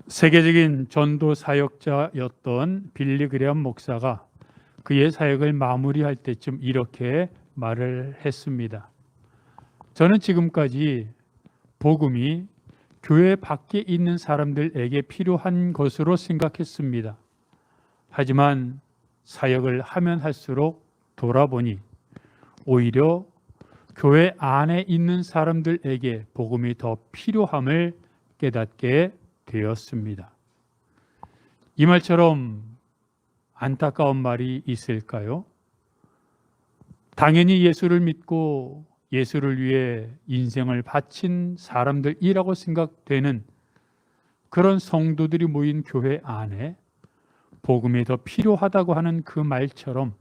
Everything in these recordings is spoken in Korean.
세계적인 전도 사역자였던 빌리 그레엄 목사가 그의 사역을 마무리할 때쯤 이렇게 말을 했습니다. 저는 지금까지 복음이 교회 밖에 있는 사람들에게 필요한 것으로 생각했습니다. 하지만 사역을 하면 할수록 돌아보니 오히려 교회 안에 있는 사람들에게 복음이 더 필요함을 깨닫게 되었습니다. 이 말처럼 안타까운 말이 있을까요? 당연히 예수를 믿고 예수를 위해 인생을 바친 사람들이라고 생각되는 그런 성도들이 모인 교회 안에 복음이 더 필요하다고 하는 그 말처럼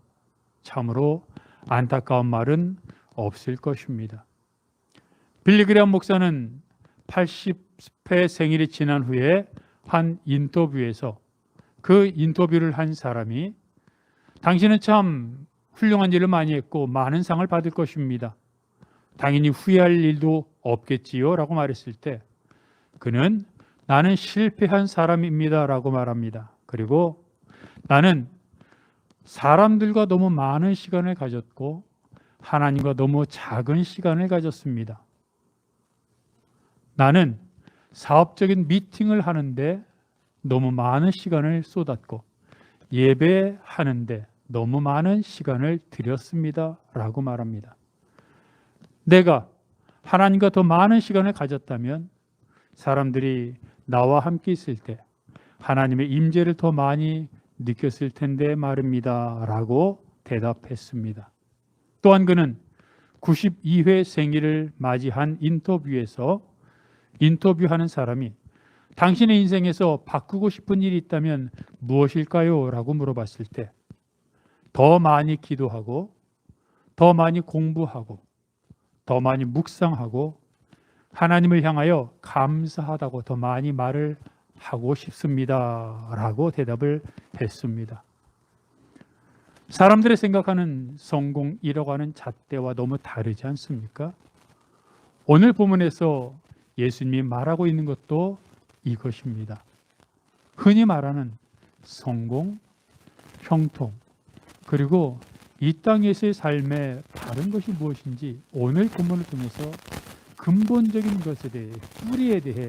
참으로 안타까운 말은 없을 것입니다. 빌리 그레엄 목사는 80회 생일이 지난 후에 한 인터뷰에서 그 인터뷰를 한 사람이 당신은 참 훌륭한 일을 많이 했고 많은 상을 받을 것입니다. 당연히 후회할 일도 없겠지요 라고 말했을 때 그는 나는 실패한 사람입니다 라고 말합니다. 그리고 나는 사람들과 너무 많은 시간을 가졌고 하나님과 너무 작은 시간을 가졌습니다. 나는 사업적인 미팅을 하는데 너무 많은 시간을 쏟았고 예배하는데 너무 많은 시간을 들였습니다 라고 말합니다. 내가 하나님과 더 많은 시간을 가졌다면 사람들이 나와 함께 있을 때 하나님의 임재를 더 많이 느꼈을 텐데 말입니다 라고 대답했습니다. 또한 그는 92회 생일을 맞이한 인터뷰에서 인터뷰하는 사람이 당신의 인생에서 바꾸고 싶은 일이 있다면 무엇일까요? 라고 물어봤을 때 더 많이 기도하고 더 많이 공부하고 더 많이 묵상하고 하나님을 향하여 감사하다고 더 많이 말을 하고 싶습니다 라고 대답을 했습니다. 사람들이 생각하는 성공이라고 하는 잣대와 너무 다르지 않습니까? 오늘 본문에서 예수님이 말하고 있는 것도 이것입니다. 흔히 말하는 성공, 형통, 그리고 이 땅에서의 삶의 다른 것이 무엇인지 오늘 본문을 통해서 근본적인 것에 대해, 뿌리에 대해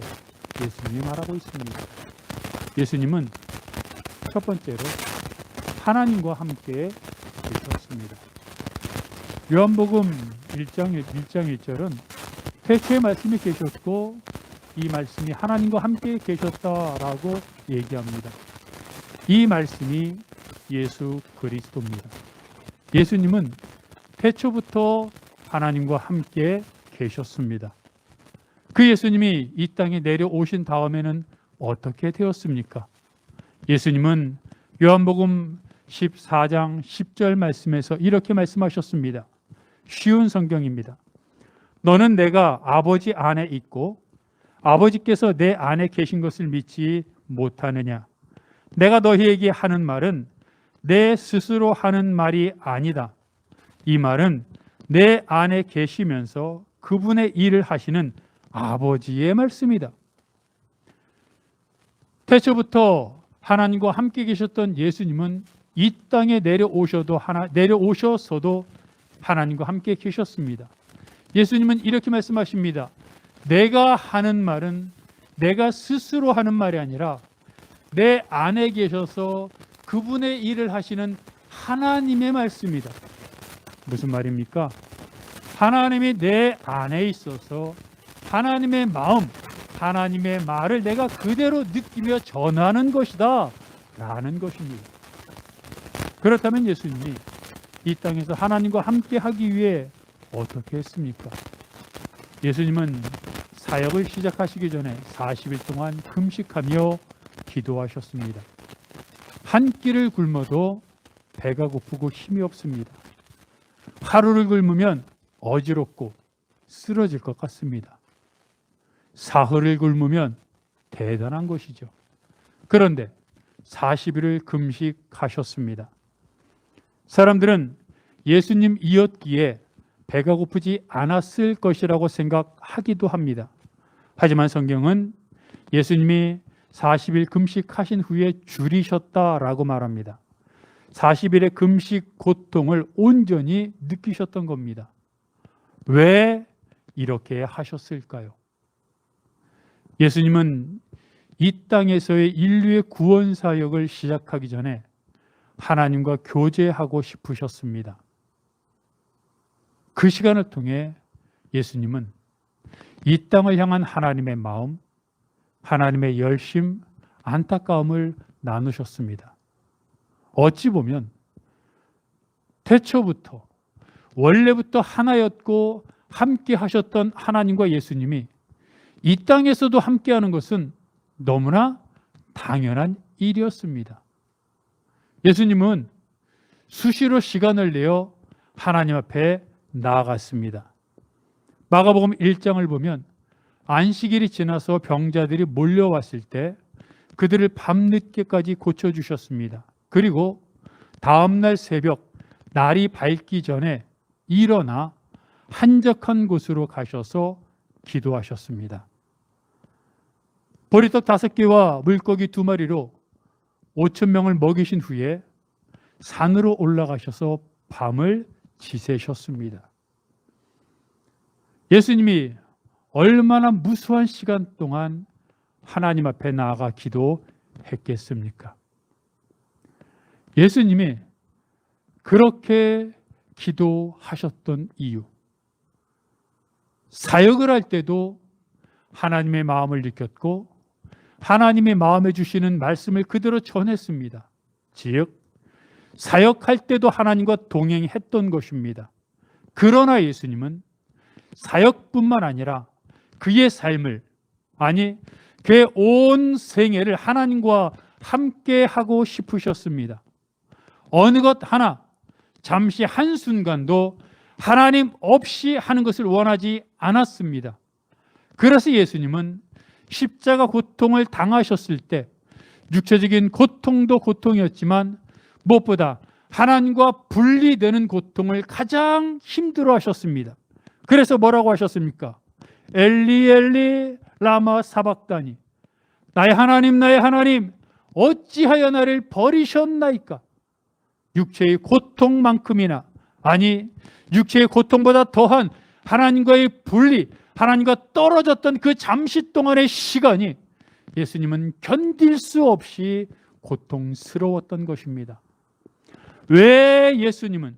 예수님이 말하고 있습니다. 예수님은 첫 번째로 하나님과 함께 계셨습니다. 요한복음 1장 1절은 태초에 말씀이 계셨고 이 말씀이 하나님과 함께 계셨다라고 얘기합니다. 이 말씀이 예수 그리스도입니다. 예수님은 태초부터 하나님과 함께 계셨습니다. 그 예수님이 이 땅에 내려오신 다음에는 어떻게 되었습니까? 예수님은 요한복음 14장 10절 말씀에서 이렇게 말씀하셨습니다. 쉬운 성경입니다. 너는 내가 아버지 안에 있고 아버지께서 내 안에 계신 것을 믿지 못하느냐? 내가 너희에게 하는 말은 내 스스로 하는 말이 아니다. 이 말은 내 안에 계시면서 그분의 일을 하시는 아버지의 말씀이다. 태초부터 하나님과 함께 계셨던 예수님은 이 땅에 내려오셔서도 하나님과 함께 계셨습니다. 예수님은 이렇게 말씀하십니다. 내가 하는 말은 내가 스스로 하는 말이 아니라 내 안에 계셔서 그분의 일을 하시는 하나님의 말씀이다. 무슨 말입니까? 하나님이 내 안에 있어서 하나님의 마음, 하나님의 말을 내가 그대로 느끼며 전하는 것이다 라는 것입니다. 그렇다면 예수님이 이 땅에서 하나님과 함께 하기 위해 어떻게 했습니까? 예수님은 사역을 시작하시기 전에 40일 동안 금식하며 기도하셨습니다. 한 끼를 굶어도 배가 고프고 힘이 없습니다. 하루를 굶으면 어지럽고 쓰러질 것 같습니다. 사흘을 굶으면 대단한 것이죠. 그런데 40일을 금식하셨습니다. 사람들은 예수님이었기에 배가 고프지 않았을 것이라고 생각하기도 합니다. 하지만 성경은 예수님이 40일 금식하신 후에 줄이셨다라고 말합니다. 40일의 금식 고통을 온전히 느끼셨던 겁니다. 왜 이렇게 하셨을까요? 예수님은 이 땅에서의 인류의 구원 사역을 시작하기 전에 하나님과 교제하고 싶으셨습니다. 그 시간을 통해 예수님은 이 땅을 향한 하나님의 마음, 하나님의 열심, 안타까움을 나누셨습니다. 어찌 보면 태초부터 원래부터 하나였고 함께 하셨던 하나님과 예수님이 이 땅에서도 함께하는 것은 너무나 당연한 일이었습니다. 예수님은 수시로 시간을 내어 하나님 앞에 나아갔습니다. 마가복음 1장을 보면 안식일이 지나서 병자들이 몰려왔을 때 그들을 밤늦게까지 고쳐주셨습니다. 그리고 다음날 새벽 날이 밝기 전에 일어나 한적한 곳으로 가셔서 기도하셨습니다. 보리떡 5개와 물고기 2마리로 5,000명을 먹이신 후에 산으로 올라가셔서 밤을 지새셨습니다. 예수님이 얼마나 무수한 시간 동안 하나님 앞에 나아가 기도했겠습니까? 예수님이 그렇게 기도하셨던 이유, 사역을 할 때도 하나님의 마음을 느꼈고 하나님의 마음에 주시는 말씀을 그대로 전했습니다. 즉 사역할 때도 하나님과 동행했던 것입니다. 그러나 예수님은 사역뿐만 아니라 그의 삶을, 아니 그의 온 생애를 하나님과 함께 하고 싶으셨습니다. 어느 것 하나 잠시 한순간도 하나님 없이 하는 것을 원하지 않았습니다. 그래서 예수님은 십자가 고통을 당하셨을 때 육체적인 고통도 고통이었지만 무엇보다 하나님과 분리되는 고통을 가장 힘들어 하셨습니다. 그래서 뭐라고 하셨습니까? 엘리 엘리 라마 사박다니, 나의 하나님 어찌하여 나를 버리셨나이까? 육체의 고통만큼이나, 아니 육체의 고통보다 더한 하나님과의 분리, 하나님과 떨어졌던 그 잠시 동안의 시간이 예수님은 견딜 수 없이 고통스러웠던 것입니다. 왜 예수님은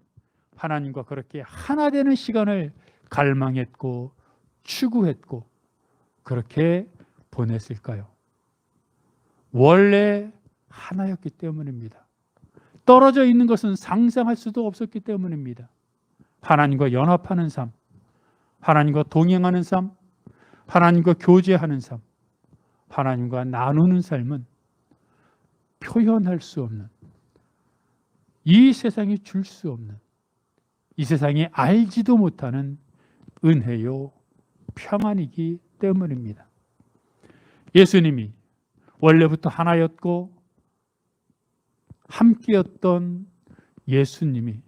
하나님과 그렇게 하나 되는 시간을 갈망했고 추구했고 그렇게 보냈을까요? 원래 하나였기 때문입니다. 떨어져 있는 것은 상상할 수도 없었기 때문입니다. 하나님과 연합하는 삶, 하나님과 동행하는 삶, 하나님과 교제하는 삶, 하나님과 나누는 삶은 표현할 수 없는, 이 세상이 줄 수 없는, 이 세상이 알지도 못하는 은혜요 평안이기 때문입니다. 예수님이 원래부터 하나였고 함께였던 예수님이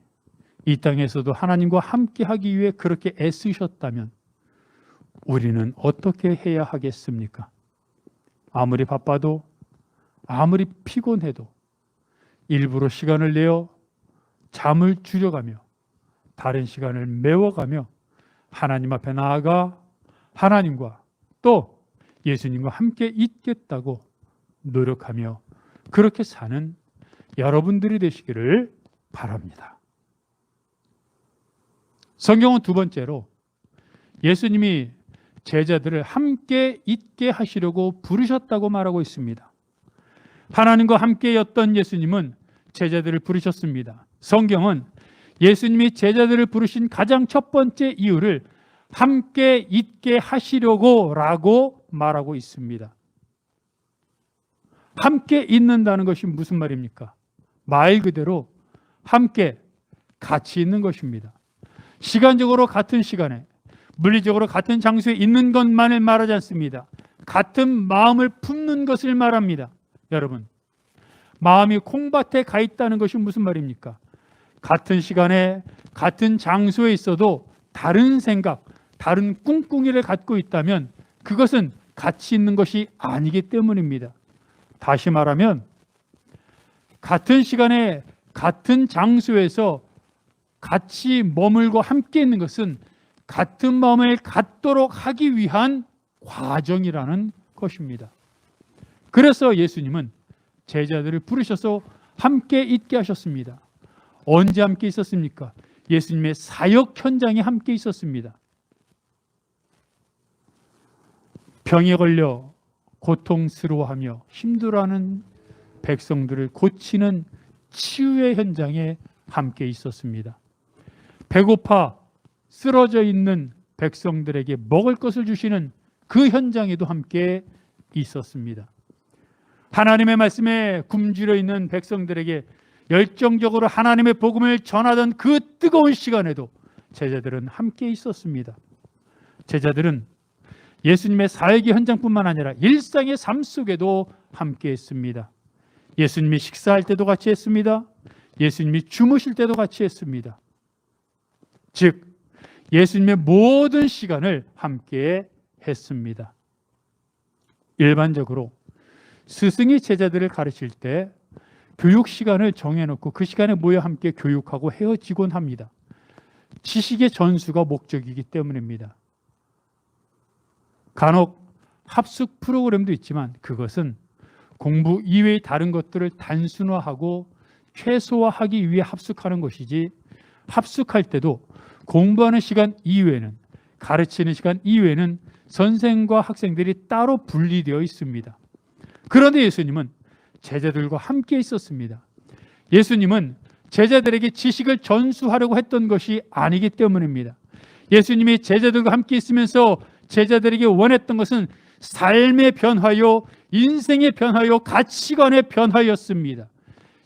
이 땅에서도 하나님과 함께하기 위해 그렇게 애쓰셨다면 우리는 어떻게 해야 하겠습니까? 아무리 바빠도, 아무리 피곤해도 일부러 시간을 내어 잠을 줄여가며 다른 시간을 메워가며 하나님 앞에 나아가 하나님과 또 예수님과 함께 있겠다고 노력하며 그렇게 사는 여러분들이 되시기를 바랍니다. 성경은 두 번째로 예수님이 제자들을 함께 있게 하시려고 부르셨다고 말하고 있습니다. 하나님과 함께였던 예수님은 제자들을 부르셨습니다. 성경은 예수님이 제자들을 부르신 가장 첫 번째 이유를 함께 있게 하시려고 라고 말하고 있습니다. 함께 있는다는 것이 무슨 말입니까? 말 그대로 함께 같이 있는 것입니다. 시간적으로 같은 시간에, 물리적으로 같은 장소에 있는 것만을 말하지 않습니다. 같은 마음을 품는 것을 말합니다. 여러분, 마음이 콩밭에 가 있다는 것이 무슨 말입니까? 같은 시간에 같은 장소에 있어도 다른 생각, 다른 꿍꿍이를 갖고 있다면 그것은 같이 있는 것이 아니기 때문입니다. 다시 말하면 같은 시간에 같은 장소에서 같이 머물고 함께 있는 것은 같은 마음을 갖도록 하기 위한 과정이라는 것입니다. 그래서 예수님은 제자들을 부르셔서 함께 있게 하셨습니다. 언제 함께 있었습니까? 예수님의 사역 현장에 함께 있었습니다. 병에 걸려 고통스러워하며 힘들어하는 백성들을 고치는 치유의 현장에 함께 있었습니다. 배고파 쓰러져 있는 백성들에게 먹을 것을 주시는 그 현장에도 함께 있었습니다. 하나님의 말씀에 굶주려 있는 백성들에게 열정적으로 하나님의 복음을 전하던 그 뜨거운 시간에도 제자들은 함께 있었습니다. 제자들은 예수님의 사역의 현장뿐만 아니라 일상의 삶 속에도 함께 했습니다. 예수님이 식사할 때도 같이 했습니다. 예수님이 주무실 때도 같이 했습니다. 즉 예수님의 모든 시간을 함께 했습니다. 일반적으로 스승이 제자들을 가르칠 때 교육 시간을 정해놓고 그 시간에 모여 함께 교육하고 헤어지곤 합니다. 지식의 전수가 목적이기 때문입니다. 간혹 합숙 프로그램도 있지만 그것은 공부 이외의 다른 것들을 단순화하고 최소화하기 위해 합숙하는 것이지, 합숙할 때도 공부하는 시간 이외에는, 가르치는 시간 이외에는 선생과 학생들이 따로 분리되어 있습니다. 그런데 예수님은 제자들과 함께 있었습니다. 예수님은 제자들에게 지식을 전수하려고 했던 것이 아니기 때문입니다. 예수님이 제자들과 함께 있으면서 제자들에게 원했던 것은 삶의 변화요, 인생의 변화요, 가치관의 변화였습니다.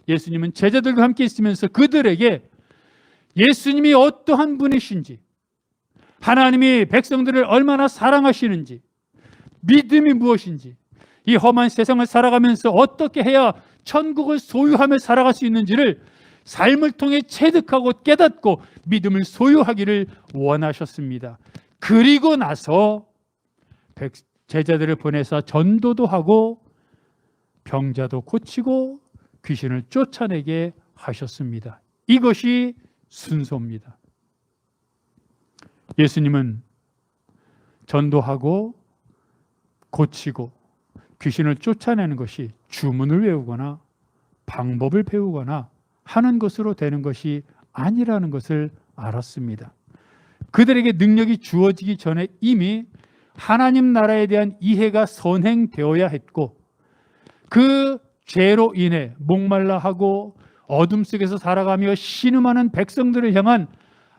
예수님은 제자들과 함께 있으면서 그들에게 예수님이 어떠한 분이신지, 하나님이 백성들을 얼마나 사랑하시는지, 믿음이 무엇인지, 이 험한 세상을 살아가면서 어떻게 해야 천국을 소유하며 살아갈 수 있는지를 삶을 통해 체득하고 깨닫고 믿음을 소유하기를 원하셨습니다. 그리고 나서 제자들을 보내서 전도도 하고 병자도 고치고 귀신을 쫓아내게 하셨습니다. 이것이 순서입니다. 예수님은 전도하고 고치고 귀신을 쫓아내는 것이 주문을 외우거나 방법을 배우거나 하는 것으로 되는 것이 아니라는 것을 알았습니다. 그들에게 능력이 주어지기 전에 이미 하나님 나라에 대한 이해가 선행되어야 했고, 그 죄로 인해 목말라하고 어둠 속에서 살아가며 신음하는 백성들을 향한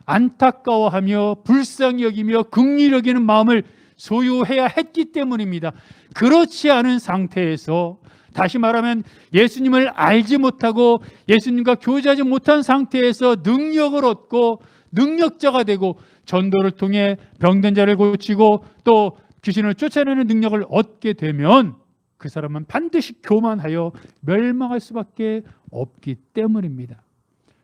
안타까워하며 불쌍히 여기며 긍휼히 여기는 마음을 소유해야 했기 때문입니다. 그렇지 않은 상태에서, 다시 말하면 예수님을 알지 못하고 예수님과 교제하지 못한 상태에서 능력을 얻고 능력자가 되고 전도를 통해 병든 자를 고치고 또 귀신을 쫓아내는 능력을 얻게 되면 그 사람은 반드시 교만하여 멸망할 수밖에 없기 때문입니다.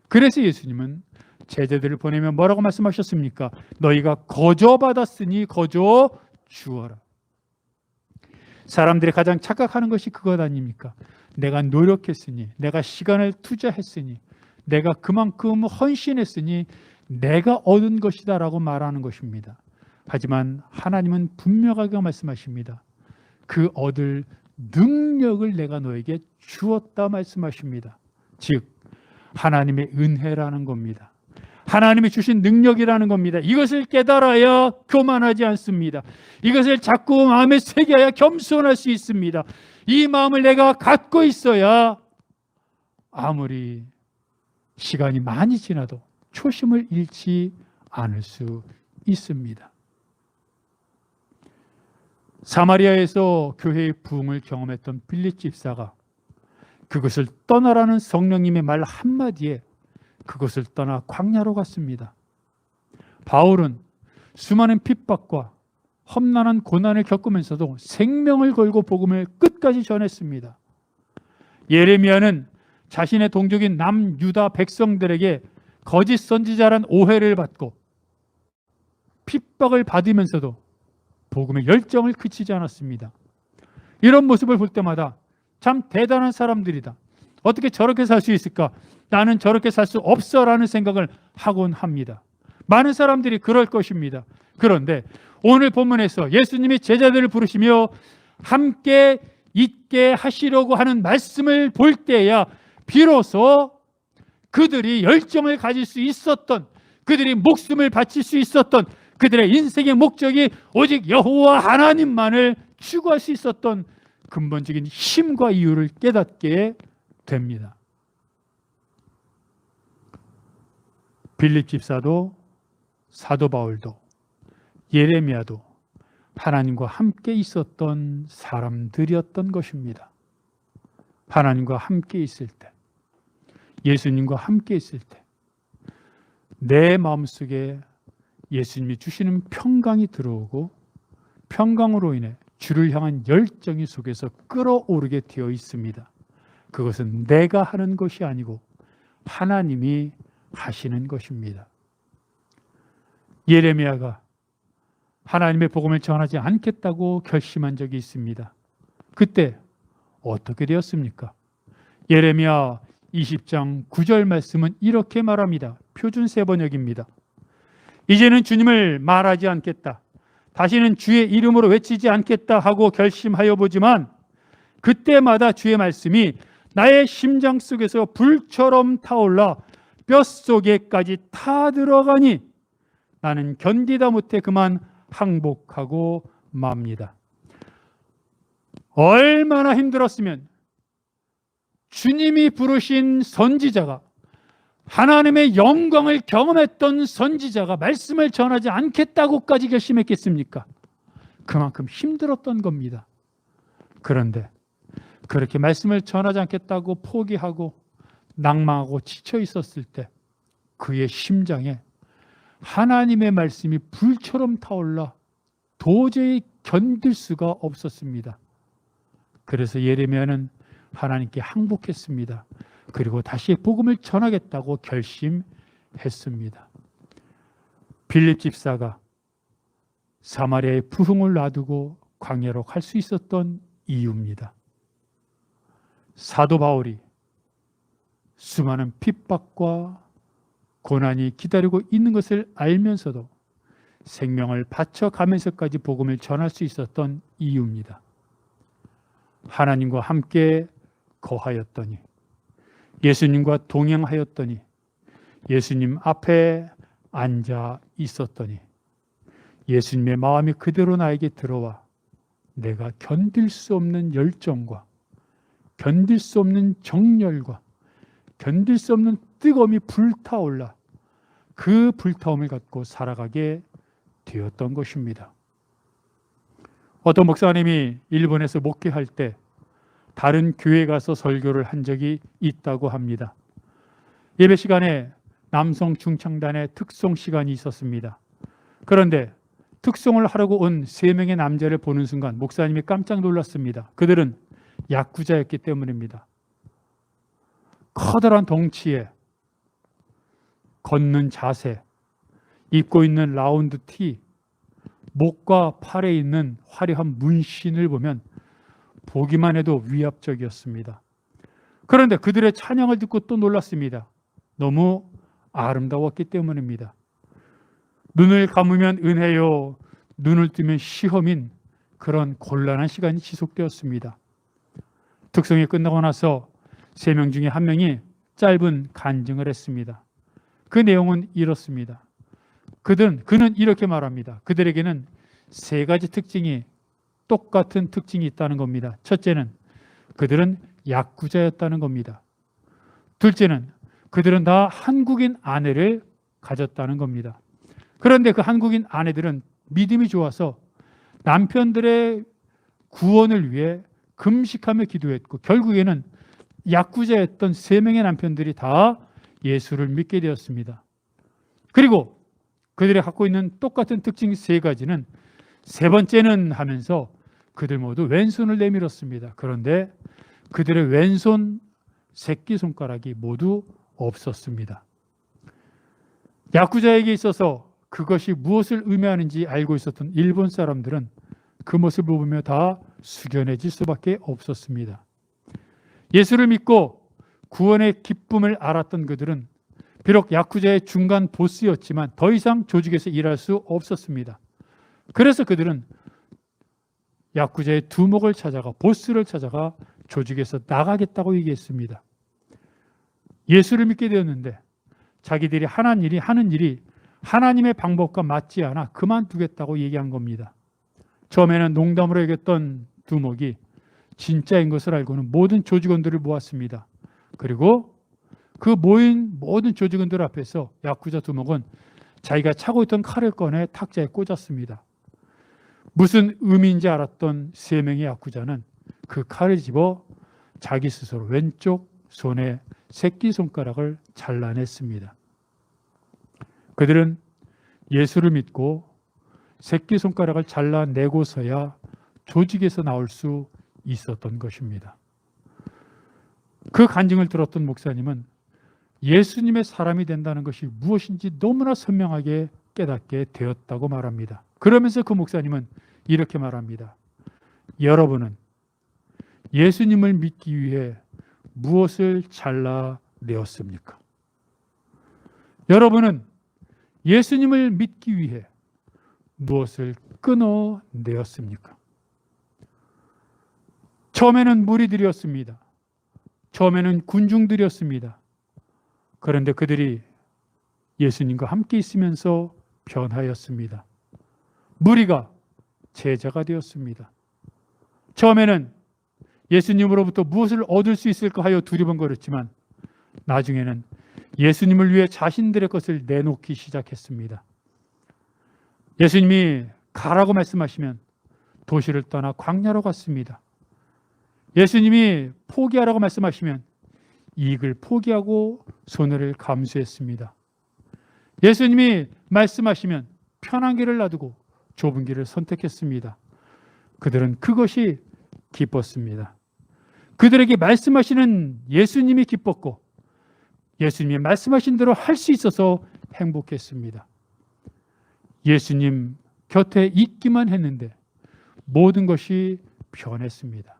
그래서 예수님은 제자들을 보내면 뭐라고 말씀하셨습니까? 너희가 거저 받았으니 거저 주어라. 사람들이 가장 착각하는 것이 그것 아닙니까? 내가 노력했으니, 내가 시간을 투자했으니, 내가 그만큼 헌신했으니 내가 얻은 것이다 라고 말하는 것입니다. 하지만 하나님은 분명하게 말씀하십니다. 그 얻을 능력을 내가 너에게 주었다 말씀하십니다. 즉 하나님의 은혜라는 겁니다. 하나님이 주신 능력이라는 겁니다. 이것을 깨달아야 교만하지 않습니다. 이것을 자꾸 마음에 새겨야 겸손할 수 있습니다. 이 마음을 내가 갖고 있어야 아무리 시간이 많이 지나도 초심을 잃지 않을 수 있습니다. 사마리아에서 교회의 부흥을 경험했던 빌립 집사가 그것을 떠나라는 성령님의 말 한마디에 그것을 떠나 광야로 갔습니다. 바울은 수많은 핍박과 험난한 고난을 겪으면서도 생명을 걸고 복음을 끝까지 전했습니다. 예레미야는 자신의 동족인 남유다 백성들에게 거짓 선지자란 오해를 받고 핍박을 받으면서도 복음의 열정을 그치지 않았습니다. 이런 모습을 볼 때마다 참 대단한 사람들이다. 어떻게 저렇게 살 수 있을까? 나는 저렇게 살 수 없어라는 생각을 하곤 합니다. 많은 사람들이 그럴 것입니다. 그런데 오늘 본문에서 예수님이 제자들을 부르시며 함께 있게 하시려고 하는 말씀을 볼 때야 비로소 그들이 열정을 가질 수 있었던, 그들이 목숨을 바칠 수 있었던, 그들의 인생의 목적이 오직 여호와 하나님만을 추구할 수 있었던 근본적인 힘과 이유를 깨닫게 됩니다. 빌립 집사도 사도 바울도 예레미야도 하나님과 함께 있었던 사람들이었던 것입니다. 하나님과 함께 있을 때, 예수님과 함께 있을 때 내 마음속에 예수님이 주시는 평강이 들어오고 평강으로 인해 주를 향한 열정이 속에서 끓어오르게 되어 있습니다. 그것은 내가 하는 것이 아니고 하나님이 하시는 것입니다. 예레미야가 하나님의 복음을 전하지 않겠다고 결심한 적이 있습니다. 그때 어떻게 되었습니까? 예레미야 20장 9절 말씀은 이렇게 말합니다. 표준 세번역입니다. 이제는 주님을 말하지 않겠다. 다시는 주의 이름으로 외치지 않겠다 하고 결심하여 보지만 그때마다 주의 말씀이 나의 심장 속에서 불처럼 타올라 뼛속에까지 타 들어가니 나는 견디다 못해 그만 항복하고 맙니다. 얼마나 힘들었으면 주님이 부르신 선지자가, 하나님의 영광을 경험했던 선지자가 말씀을 전하지 않겠다고까지 결심했겠습니까? 그만큼 힘들었던 겁니다. 그런데 그렇게 말씀을 전하지 않겠다고 포기하고 낭망하고 지쳐 있었을 때 그의 심장에 하나님의 말씀이 불처럼 타올라 도저히 견딜 수가 없었습니다. 그래서 예레미야는 하나님께 항복했습니다. 그리고 다시 복음을 전하겠다고 결심했습니다. 빌립 집사가 사마리아의 부흥을 놔두고 광야로 갈 수 있었던 이유입니다. 사도 바울이 수많은 핍박과 고난이 기다리고 있는 것을 알면서도 생명을 바쳐가면서까지 복음을 전할 수 있었던 이유입니다. 하나님과 함께 거하였더니, 예수님과 동행하였더니, 예수님 앞에 앉아 있었더니 예수님의 마음이 그대로 나에게 들어와 내가 견딜 수 없는 열정과 견딜 수 없는 정열과 견딜 수 없는 뜨거움이 불타올라 그 불타움을 갖고 살아가게 되었던 것입니다. 어떤 목사님이 일본에서 목회할 때 다른 교회에 가서 설교를 한 적이 있다고 합니다. 예배 시간에 남성 중창단의 특송 시간이 있었습니다. 그런데 특송을 하려고 온 3명의 남자를 보는 순간 목사님이 깜짝 놀랐습니다. 그들은 야쿠자였기 때문입니다. 커다란 덩치에 걷는 자세, 입고 있는 라운드 티, 목과 팔에 있는 화려한 문신을 보면 보기만 해도 위압적이었습니다. 그런데 그들의 찬양을 듣고 또 놀랐습니다. 너무 아름다웠기 때문입니다. 눈을 감으면 은혜요, 눈을 뜨면 시험인 그런 곤란한 시간이 지속되었습니다. 특송이 끝나고 나서 3명 중에 1명이 짧은 간증을 했습니다. 그 내용은 이렇습니다. 그는 이렇게 말합니다. 그들에게는 3가지 특징이 똑같은 특징이 있다는 겁니다. 첫째는 그들은 야쿠자였다는 겁니다. 둘째는 그들은 다 한국인 아내를 가졌다는 겁니다. 그런데 그 한국인 아내들은 믿음이 좋아서 남편들의 구원을 위해 금식하며 기도했고 결국에는 야쿠자였던 3명의 남편들이 다 예수를 믿게 되었습니다. 그리고 그들이 갖고 있는 똑같은 특징 3가지는 세 번째는 하면서 그들 모두 왼손을 내밀었습니다. 그런데 그들의 왼손 새끼손가락이 모두 없었습니다. 야쿠자에게 있어서 그것이 무엇을 의미하는지 알고 있었던 일본 사람들은 그 모습을 보며 다 숙연해질 수밖에 없었습니다. 예수를 믿고 구원의 기쁨을 알았던 그들은 비록 야쿠자의 중간 보스였지만 더 이상 조직에서 일할 수 없었습니다. 그래서 그들은 야쿠자의 두목을 찾아가, 보스를 찾아가 조직에서 나가겠다고 얘기했습니다. 예수를 믿게 되었는데 자기들이 하는 일이 하나님의 방법과 맞지 않아 그만두겠다고 얘기한 겁니다. 처음에는 농담으로 얘기했던 두목이 진짜인 것을 알고는 모든 조직원들을 모았습니다. 그리고 그 모인 모든 조직원들 앞에서 야쿠자 두목은 자기가 차고 있던 칼을 꺼내 탁자에 꽂았습니다. 무슨 의미인지 알았던 3명의 야쿠자는 그 칼을 집어 자기 스스로 왼쪽 손에 새끼손가락을 잘라냈습니다. 그들은 예수를 믿고 새끼손가락을 잘라내고서야 조직에서 나올 수 있었던 것입니다. 그 간증을 들었던 목사님은 예수님의 사람이 된다는 것이 무엇인지 너무나 선명하게 깨닫게 되었다고 말합니다. 그러면서 그 목사님은 이렇게 말합니다. 여러분은 예수님을 믿기 위해 무엇을 잘라내었습니까? 여러분은 예수님을 믿기 위해 무엇을 끊어내었습니까? 처음에는 무리들이었습니다. 처음에는 군중들이었습니다. 그런데 그들이 예수님과 함께 있으면서 변하였습니다. 무리가 제자가 되었습니다. 처음에는 예수님으로부터 무엇을 얻을 수 있을까 하여 두리번거렸지만 나중에는 예수님을 위해 자신들의 것을 내놓기 시작했습니다. 예수님이 가라고 말씀하시면 도시를 떠나 광야로 갔습니다. 예수님이 포기하라고 말씀하시면 이익을 포기하고 손해를 감수했습니다. 예수님이 말씀하시면 편한 길을 놔두고 좁은 길을 선택했습니다. 그들은 그것이 기뻤습니다. 그들에게 말씀하시는 예수님이 기뻤고 예수님이 말씀하신 대로 할 수 있어서 행복했습니다. 예수님 곁에 있기만 했는데 모든 것이 변했습니다.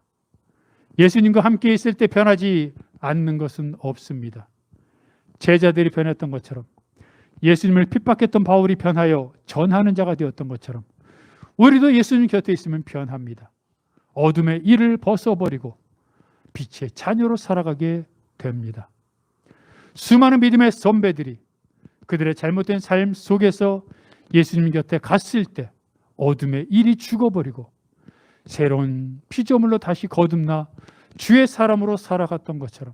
예수님과 함께 있을 때 변하지 않는 것은 없습니다. 제자들이 변했던 것처럼 예수님을 핍박했던 바울이 변하여 전하는 자가 되었던 것처럼 우리도 예수님 곁에 있으면 변합니다. 어둠의 일을 벗어버리고 빛의 자녀로 살아가게 됩니다. 수많은 믿음의 선배들이 그들의 잘못된 삶 속에서 예수님 곁에 갔을 때 어둠의 일이 죽어버리고 새로운 피조물로 다시 거듭나 주의 사람으로 살아갔던 것처럼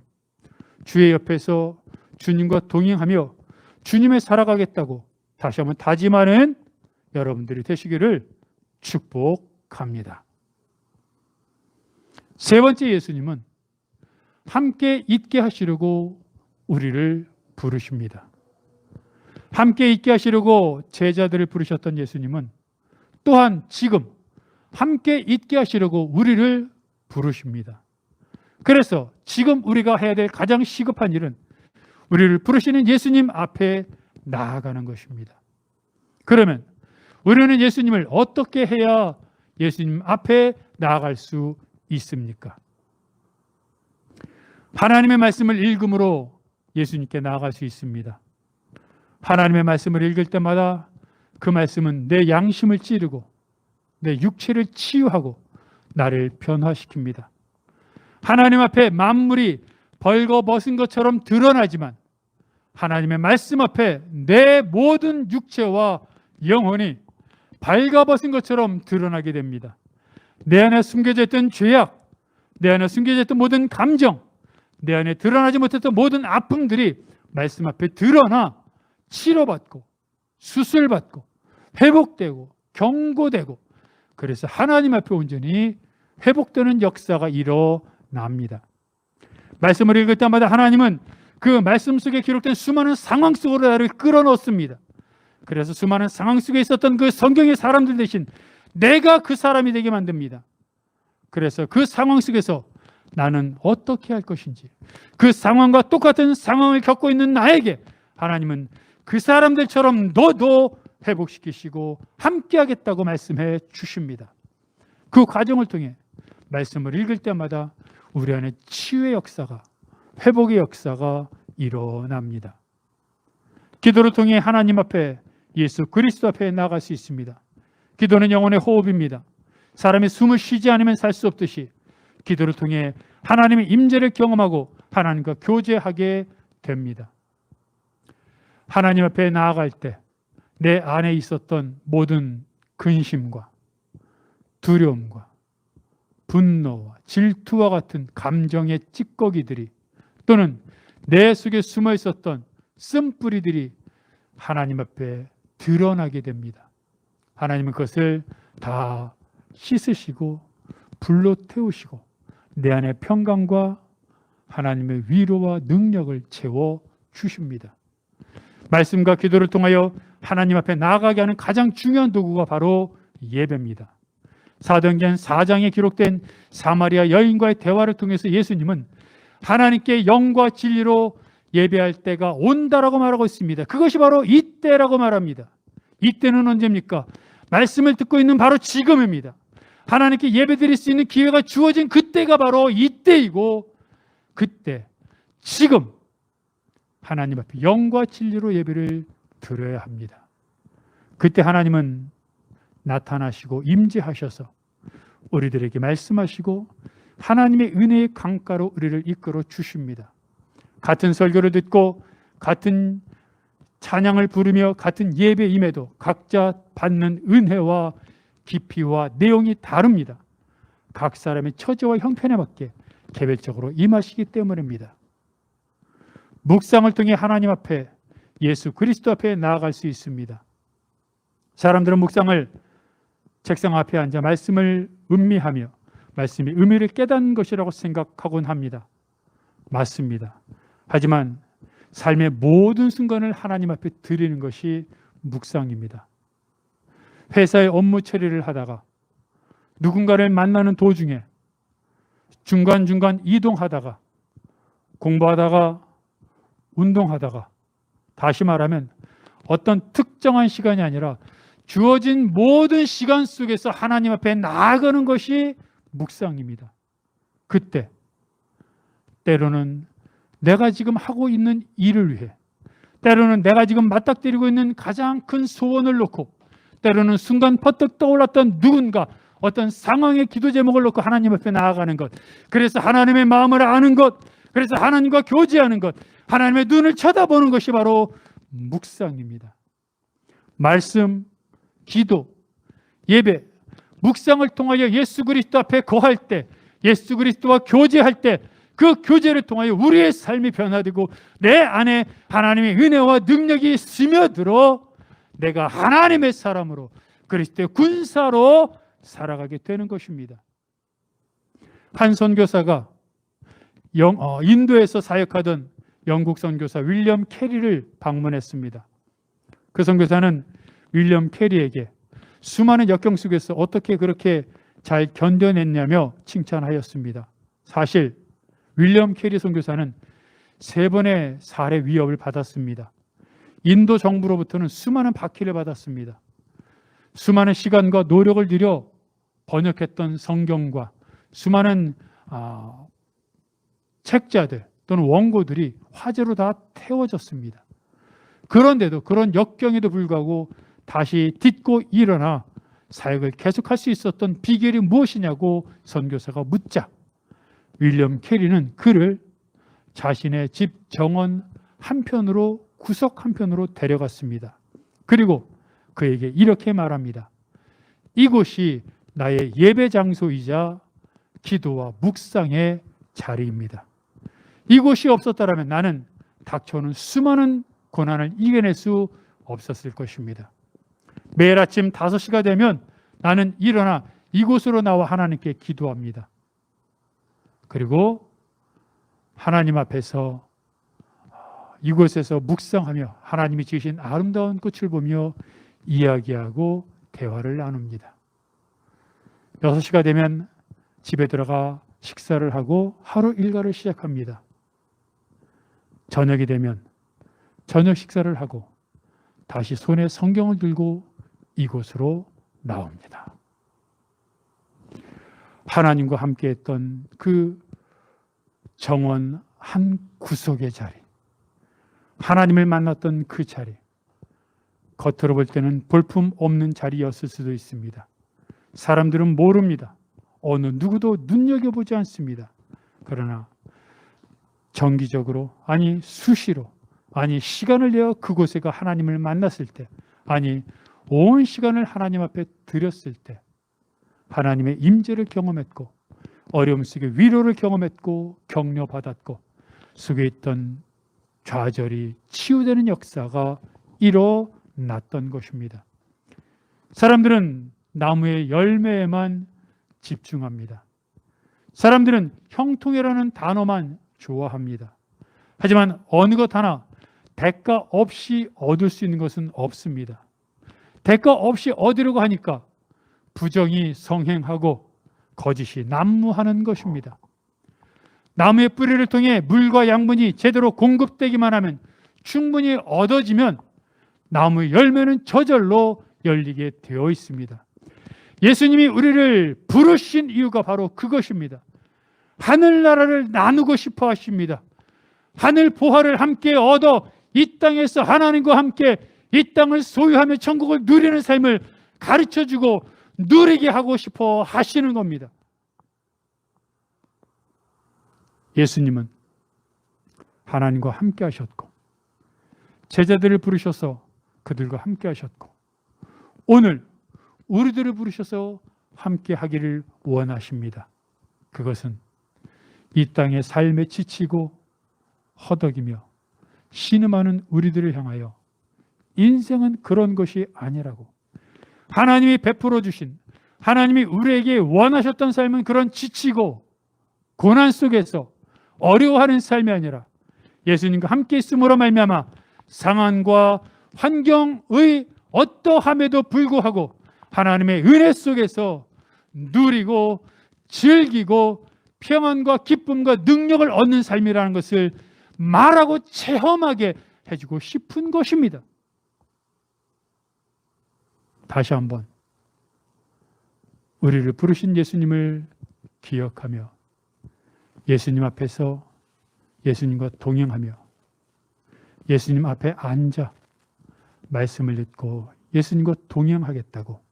주의 옆에서 주님과 동행하며 주님의 살아가겠다고 다시 한번 다짐하는 여러분들이 되시기를 축복합니다. 세 번째, 예수님은 함께 있게 하시려고 우리를 부르십니다. 함께 있게 하시려고 제자들을 부르셨던 예수님은 또한 지금 함께 있게 하시려고 우리를 부르십니다. 그래서 지금 우리가 해야 될 가장 시급한 일은 우리를 부르시는 예수님 앞에 나아가는 것입니다. 그러면 우리는 예수님을 어떻게 해야 예수님 앞에 나아갈 수 있습니까? 하나님의 말씀을 읽음으로 예수님께 나아갈 수 있습니다. 하나님의 말씀을 읽을 때마다 그 말씀은 내 양심을 찌르고 내 육체를 치유하고 나를 변화시킵니다. 하나님 앞에 만물이 벌거벗은 것처럼 드러나지만 하나님의 말씀 앞에 내 모든 육체와 영혼이 발가벗은 것처럼 드러나게 됩니다. 내 안에 숨겨져 있던 죄악, 내 안에 숨겨져 있던 모든 감정, 내 안에 드러나지 못했던 모든 아픔들이 말씀 앞에 드러나 치료받고 수술받고 회복되고 경고되고 그래서 하나님 앞에 온전히 회복되는 역사가 일어납니다. 말씀을 읽을 때마다 하나님은 그 말씀 속에 기록된 수많은 상황 속으로 나를 끌어넣습니다. 그래서 수많은 상황 속에 있었던 그 성경의 사람들 대신 내가 그 사람이 되게 만듭니다. 그래서 그 상황 속에서 나는 어떻게 할 것인지, 그 상황과 똑같은 상황을 겪고 있는 나에게 하나님은 그 사람들처럼 너도 회복시키시고 함께하겠다고 말씀해 주십니다. 그 과정을 통해 말씀을 읽을 때마다 우리 안에 치유의 역사가, 회복의 역사가 일어납니다. 기도를 통해 하나님 앞에, 예수 그리스도 앞에 나아갈 수 있습니다. 기도는 영혼의 호흡입니다. 사람이 숨을 쉬지 않으면 살 수 없듯이 기도를 통해 하나님의 임재를 경험하고 하나님과 교제하게 됩니다. 하나님 앞에 나아갈 때 내 안에 있었던 모든 근심과 두려움과 분노와 질투와 같은 감정의 찌꺼기들이, 또는 내 속에 숨어 있었던 쓴뿌리들이 하나님 앞에 드러나게 됩니다. 하나님은 그것을 다 씻으시고 불로 태우시고 내 안에 평강과 하나님의 위로와 능력을 채워 주십니다. 말씀과 기도를 통하여 하나님 앞에 나아가게 하는 가장 중요한 도구가 바로 예배입니다. 사도행전 4장에 기록된 사마리아 여인과의 대화를 통해서 예수님은 하나님께 영과 진리로 예배할 때가 온다라고 말하고 있습니다. 그것이 바로 이때라고 말합니다. 이때는 언제입니까? 말씀을 듣고 있는 바로 지금입니다. 하나님께 예배드릴 수 있는 기회가 주어진 그때가 바로 이때이고, 그때 지금 하나님 앞에 영과 진리로 예배를 드려야 합니다. 그때 하나님은 나타나시고 임재하셔서 우리들에게 말씀하시고 하나님의 은혜의 강가로 우리를 이끌어 주십니다. 같은 설교를 듣고 같은 찬양을 부르며 같은 예배에 임해도 각자 받는 은혜와 깊이와 내용이 다릅니다. 각 사람의 처지와 형편에 맞게 개별적으로 임하시기 때문입니다. 묵상을 통해 하나님 앞에, 예수 그리스도 앞에 나아갈 수 있습니다. 사람들은 묵상을 책상 앞에 앉아 말씀을 음미하며 말씀의 의미를 깨닫는 것이라고 생각하곤 합니다. 맞습니다. 하지만 삶의 모든 순간을 하나님 앞에 드리는 것이 묵상입니다. 회사의 업무 처리를 하다가, 누군가를 만나는 도중에, 중간중간 이동하다가, 공부하다가, 운동하다가, 다시 말하면 어떤 특정한 시간이 아니라 주어진 모든 시간 속에서 하나님 앞에 나아가는 것이 묵상입니다. 그때 때로는 내가 지금 하고 있는 일을 위해, 때로는 내가 지금 맞닥뜨리고 있는 가장 큰 소원을 놓고, 때로는 순간 퍼뜩 떠올랐던 누군가, 어떤 상황의 기도 제목을 놓고 하나님 앞에 나아가는 것, 그래서 하나님의 마음을 아는 것, 그래서 하나님과 교제하는 것, 하나님의 눈을 쳐다보는 것이 바로 묵상입니다. 말씀, 기도, 예배, 묵상을 통하여 예수 그리스도 앞에 거할 때, 예수 그리스도와 교제할 때, 그 교제를 통하여 우리의 삶이 변화되고 내 안에 하나님의 은혜와 능력이 스며들어 내가 하나님의 사람으로, 그리스도의 군사로 살아가게 되는 것입니다. 한 선교사가 인도에서 사역하던 영국 선교사 윌리엄 캐리를 방문했습니다. 그 선교사는 윌리엄 캐리에게 수많은 역경 속에서 어떻게 그렇게 잘 견뎌냈냐며 칭찬하였습니다. 사실 윌리엄 캐리 선교사는 3번의 살해 위협을 받았습니다. 인도 정부로부터는 수많은 박해를 받았습니다. 수많은 시간과 노력을 들여 번역했던 성경과 수많은 책자들 또는 원고들이 화재로 다 태워졌습니다. 그런데도, 그런 역경에도 불구하고 다시 딛고 일어나 사역을 계속할 수 있었던 비결이 무엇이냐고 선교사가 묻자, 윌리엄 캐리는 그를 자신의 집 정원 한편으로, 구석 한편으로 데려갔습니다. 그리고 그에게 이렇게 말합니다. 이곳이 나의 예배 장소이자 기도와 묵상의 자리입니다. 이곳이 없었다면 나는 닥쳐오는 수많은 고난을 이겨낼 수 없었을 것입니다. 매일 아침 5시가 되면 나는 일어나 이곳으로 나와 하나님께 기도합니다. 그리고 하나님 앞에서 이곳에서 묵상하며 하나님이 지으신 아름다운 꽃을 보며 이야기하고 대화를 나눕니다. 6시가 되면 집에 들어가 식사를 하고 하루 일과를 시작합니다. 저녁이 되면 저녁 식사를 하고 다시 손에 성경을 들고 이곳으로 나옵니다. 하나님과 함께했던 그 정원 한 구석의 자리, 하나님을 만났던 그 자리, 겉으로 볼 때는 볼품 없는 자리였을 수도 있습니다. 사람들은 모릅니다. 어느 누구도 눈여겨보지 않습니다. 그러나 정기적으로, 아니 수시로, 아니 시간을 내어 그곳에가 하나님을 만났을 때, 아니 온 시간을 하나님 앞에 드렸을 때 하나님의 임재를 경험했고, 어려움 속에 위로를 경험했고, 격려받았고, 속에 있던 좌절이 치유되는 역사가 일어났던 것입니다. 사람들은 나무의 열매에만 집중합니다. 사람들은 형통이라는 단어만 좋아합니다. 하지만 어느 것 하나 대가 없이 얻을 수 있는 것은 없습니다. 대가 없이 얻으려고 하니까 부정이 성행하고 거짓이 난무하는 것입니다. 나무의 뿌리를 통해 물과 양분이 제대로 공급되기만 하면, 충분히 얻어지면 나무의 열매는 저절로 열리게 되어 있습니다. 예수님이 우리를 부르신 이유가 바로 그것입니다. 하늘나라를 나누고 싶어 하십니다. 하늘 보화를 함께 얻어 이 땅에서 하나님과 함께 이 땅을 소유하며 천국을 누리는 삶을 가르쳐주고 누리게 하고 싶어 하시는 겁니다. 예수님은 하나님과 함께 하셨고, 제자들을 부르셔서 그들과 함께 하셨고, 오늘 우리들을 부르셔서 함께 하기를 원하십니다. 그것은 이 땅의 삶에 지치고 허덕이며 신음하는 우리들을 향하여 인생은 그런 것이 아니라고, 하나님이 베풀어 주신, 하나님이 우리에게 원하셨던 삶은 그런 지치고 고난 속에서 어려워하는 삶이 아니라 예수님과 함께 있음으로 말미암아 상황과 환경의 어떠함에도 불구하고 하나님의 은혜 속에서 누리고 즐기고 평안과 기쁨과 능력을 얻는 삶이라는 것을 말하고 체험하게 해주고 싶은 것입니다. 다시 한번 우리를 부르신 예수님을 기억하며 예수님 앞에서 예수님과 동행하며 예수님 앞에 앉아 말씀을 듣고 예수님과 동행하겠다고,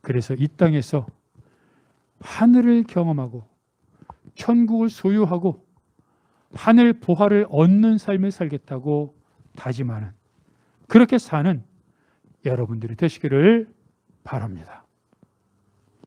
그래서 이 땅에서 하늘을 경험하고 천국을 소유하고 하늘 보화를 얻는 삶을 살겠다고 다짐하는, 그렇게 사는 여러분들이 되시기를 바랍니다.